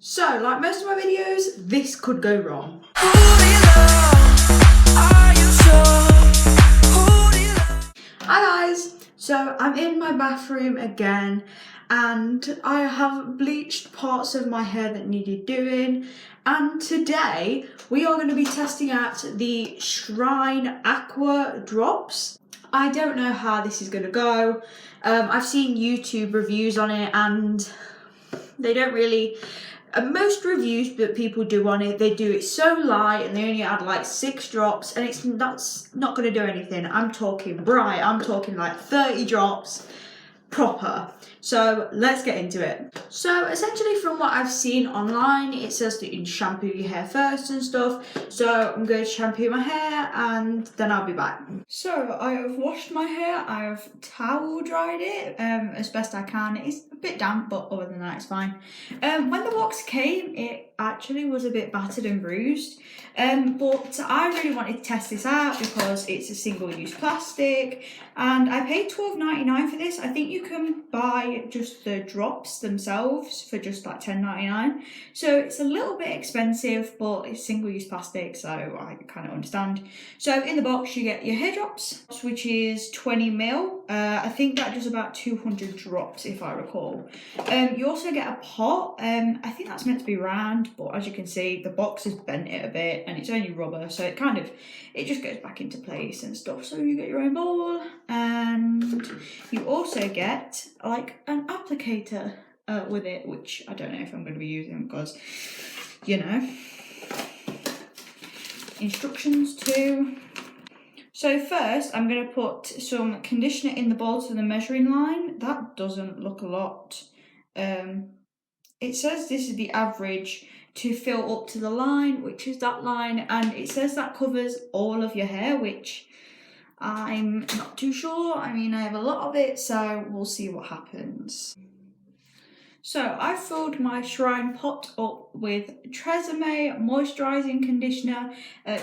So, like most of my videos, this could go wrong. Hi guys! So, I'm in my bathroom again and I have bleached parts of my hair that needed doing, and today we are going to be testing out the Shrine Aqua drops. I don't know how this is going to go. I've seen YouTube reviews on it and they don't really... most reviews that people do on it, they do it so light and they only add like 6 drops and that's not going to do anything. I'm talking bright, I'm talking like 30 drops proper. So let's get into it. So essentially from what I've seen online, it says that you can shampoo your hair first and stuff. So I'm going to shampoo my hair and then I'll be back. So I have washed my hair, I have towel dried it as best I can. It's a bit damp, but other than that it's fine. When the box came, it actually was a bit battered and bruised. But I really wanted to test this out because it's a single-use plastic and I paid $12.99 for this. I think you can buy just the drops themselves for just like $10.99. So it's a little bit expensive, but it's single-use plastic, so I kind of understand. So in the box you get your hair drops, which is 20 ml. I think that does about 200 drops if I recall. You also get a pot. I think that's meant to be round, but as you can see the box has bent it a bit and it's only rubber, so it just goes back into place and stuff. So you get your own bowl and you also get like an applicator with it, which I don't know if I'm going to be using because, you know, instructions too. So first I'm going to put some conditioner in the bowl to the measuring line. That doesn't look a lot. It says this is the average to fill up to the line, which is that line, and it says that covers all of your hair, which I'm not too sure. I mean, I have a lot of it, so we'll see what happens. So I filled my Shrine pot up with Tresemme moisturising conditioner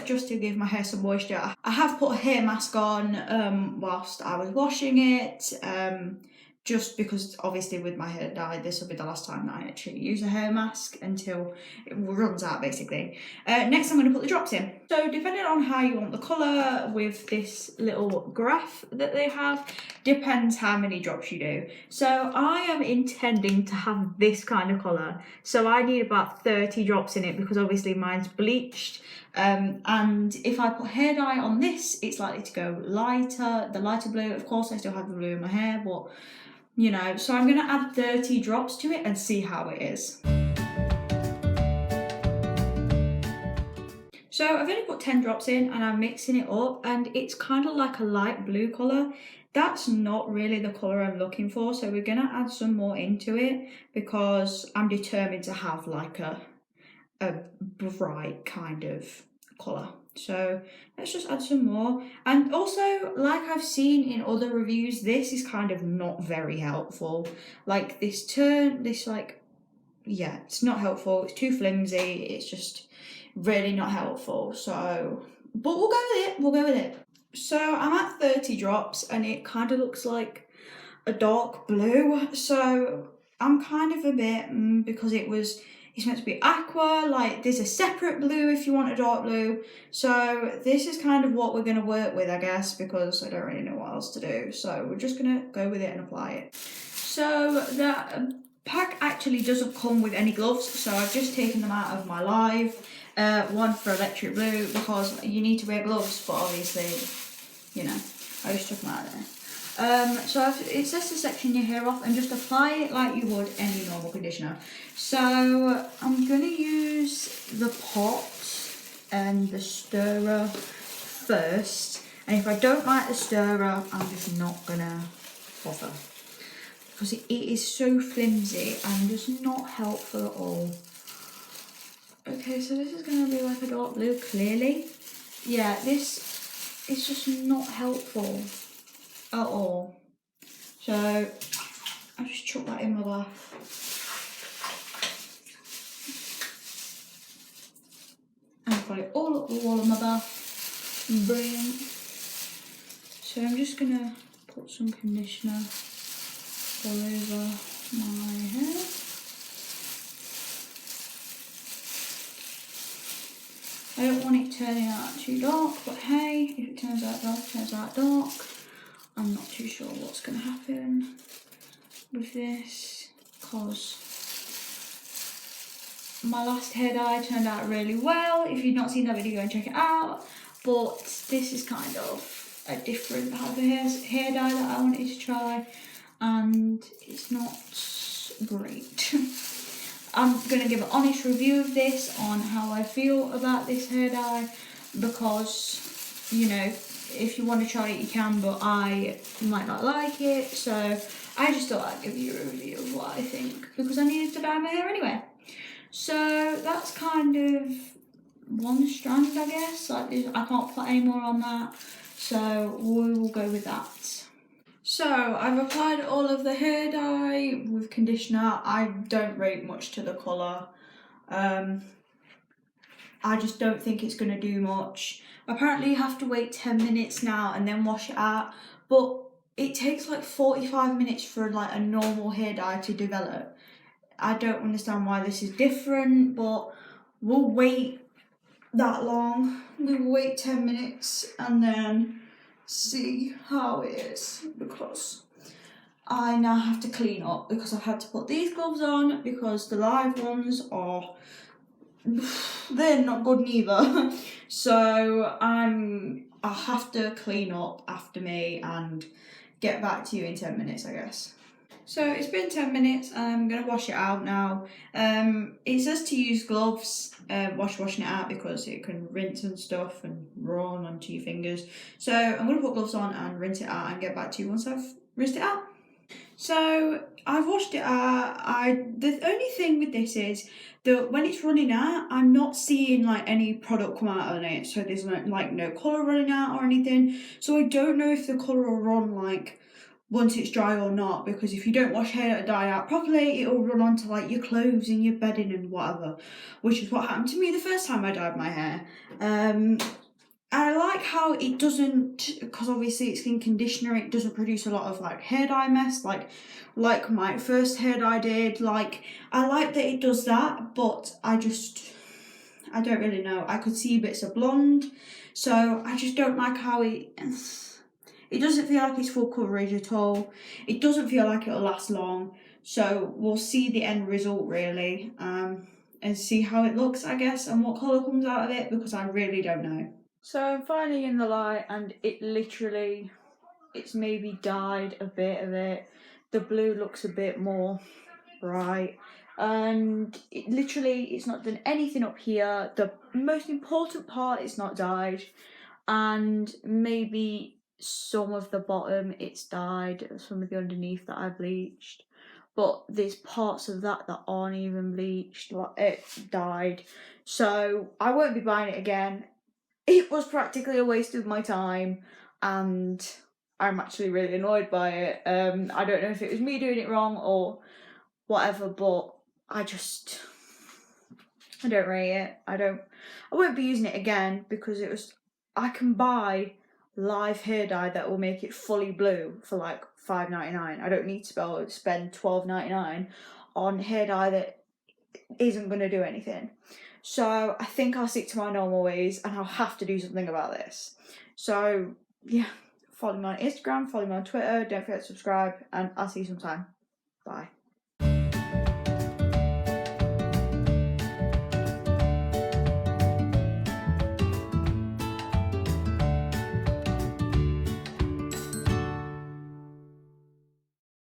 just to give my hair some moisture. I have put a hair mask on whilst I was washing it, just because obviously with my hair dyed, this will be the last time that I actually use a hair mask until it runs out basically. Next I'm going to put the drops in. So depending on how you want the colour with this little graph that they have, depends how many drops you do. So I am intending to have this kind of colour, so I need about 30 drops in it because obviously mine's bleached. And if I put hair dye on this, it's likely to go lighter, the lighter blue. Of course I still have the blue in my hair, but you know, so I'm going to add 30 drops to it and see how it is. So I've only put 10 drops in and I'm mixing it up and it's kind of like a light blue colour. That's not really the colour I'm looking for, so we're going to add some more into it because I'm determined to have like a bright kind of colour. So let's just add some more. And also, like I've seen in other reviews, this is kind of not very helpful. Like it's not helpful. It's too flimsy. It's just really not helpful. So, but we'll go with it. So I'm at 30 drops and it kind of looks like a dark blue. So I'm kind of a bit, because it's meant to be aqua, like there's a separate blue if you want a dark blue. So this is kind of what we're going to work with, I guess, because I don't really know what else to do. So we're just going to go with it and apply it. So the pack actually doesn't come with any gloves, so I've just taken them out of my live. One for electric blue because you need to wear gloves, but obviously, you know, I just took them out of there. So it says to section your hair off and just apply it like you would any normal conditioner. So I'm going to use the pot and the stirrer first, and if I don't like the stirrer I'm just not going to bother because it is so flimsy and just not helpful at all. Okay, so this is going to be like a dark blue, clearly. Yeah, this is just not helpful at all. So I just chuck that in my bath. And I've got it all up the wall of my bath. Brilliant. So I'm just gonna put some conditioner all over my hair. I don't want it turning out too dark, but hey, if it turns out dark, it turns out dark. I'm not too sure what's going to happen with this, because my last hair dye turned out really well. If you've not seen that video, go and check it out. But this is kind of a different type of hair dye that I wanted to try, and it's not great. I'm going to give an honest review of this on how I feel about this hair dye, because, you know, if you want to try it you can, but I might not like it, so I just thought I'd give you a review of what I think, because I needed to dye my hair anyway. So that's kind of one strand, I guess. Like, I can't put any more on that, so we will go with that. So I've applied all of the hair dye with conditioner. I don't rate much to the colour. I just don't think it's going to do much. Apparently you have to wait 10 minutes now and then wash it out, but it takes like 45 minutes for like a normal hair dye to develop. I don't understand why this is different, but we'll wait that long. We will wait 10 minutes and then see how it is, because I now have to clean up, because I've had to put these gloves on because the live ones are, they're not good neither. So I'll have to clean up after me and get back to you in 10 minutes, I guess. So it's been 10 minutes, I'm going to wash it out now. It says to use gloves, washing it out, because it can rinse and stuff and run onto your fingers. So I'm going to put gloves on and rinse it out and get back to you once I've rinsed it out. So I've washed it out. The only thing with this is that when it's running out, I'm not seeing like any product come out of it. So there's no colour running out or anything. So I don't know if the colour will run like once it's dry or not, because if you don't wash hair dye out properly, it'll run onto like your clothes and your bedding and whatever, which is what happened to me the first time I dyed my hair. I like how it doesn't, because obviously it's in conditioner, it doesn't produce a lot of like hair dye mess like my first hair dye did. Like, I like that it does that, but I don't really know. I could see bits of blonde, so I just don't like how it doesn't feel like it's full coverage at all. It doesn't feel like it'll last long. So we'll see the end result really, and see how it looks, I guess, and what colour comes out of it, because I really don't know. So I'm finally in the light, and it's maybe dyed a bit of it. The blue looks a bit more bright, and it's not done anything up here. The most important part is not dyed, and maybe some of the bottom it's dyed, some of the underneath that I bleached, but there's parts of that aren't even bleached, like it dyed. So I won't be buying it again. It was practically a waste of my time, and I'm actually really annoyed by it. I don't know if it was me doing it wrong or whatever, but I don't rate it. I won't be using it again, because I can buy live hair dye that will make it fully blue for like $5.99. I don't need to be able to spend $12.99 on hair dye that isn't going to do anything. So I think I'll stick to my normal ways, and I'll have to do something about this. So yeah, follow me on Instagram, follow me on Twitter, don't forget to subscribe, and I'll see you sometime. Bye.